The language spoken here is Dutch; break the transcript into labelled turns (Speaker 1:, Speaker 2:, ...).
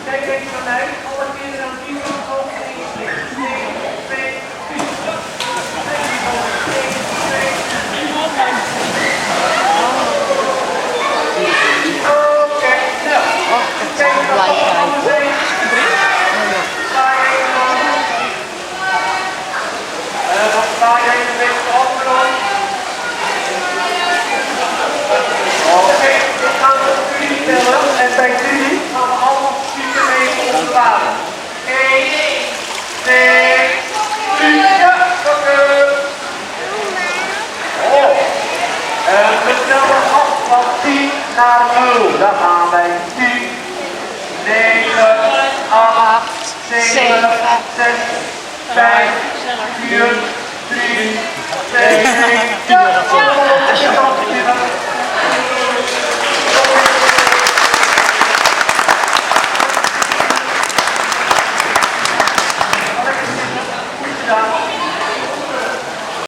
Speaker 1: Kijk even naar mij. Alle kinderen aan 10 minuten. 1, 2, 3. Oké, nou. Kijk naar de andere zijde. Dan sta je even een beetje afgerond. Oké, ik ga het op jullie tellen. En bij jullie gaan we allemaal spieken mee op de water. 1, 2, 3. Ja, oké. Oh. En we tellen af van 10 naar 0. Dan gaan wij 10, 9, 8, 7, 6, 5, 4, 3, 2, 1. Ja,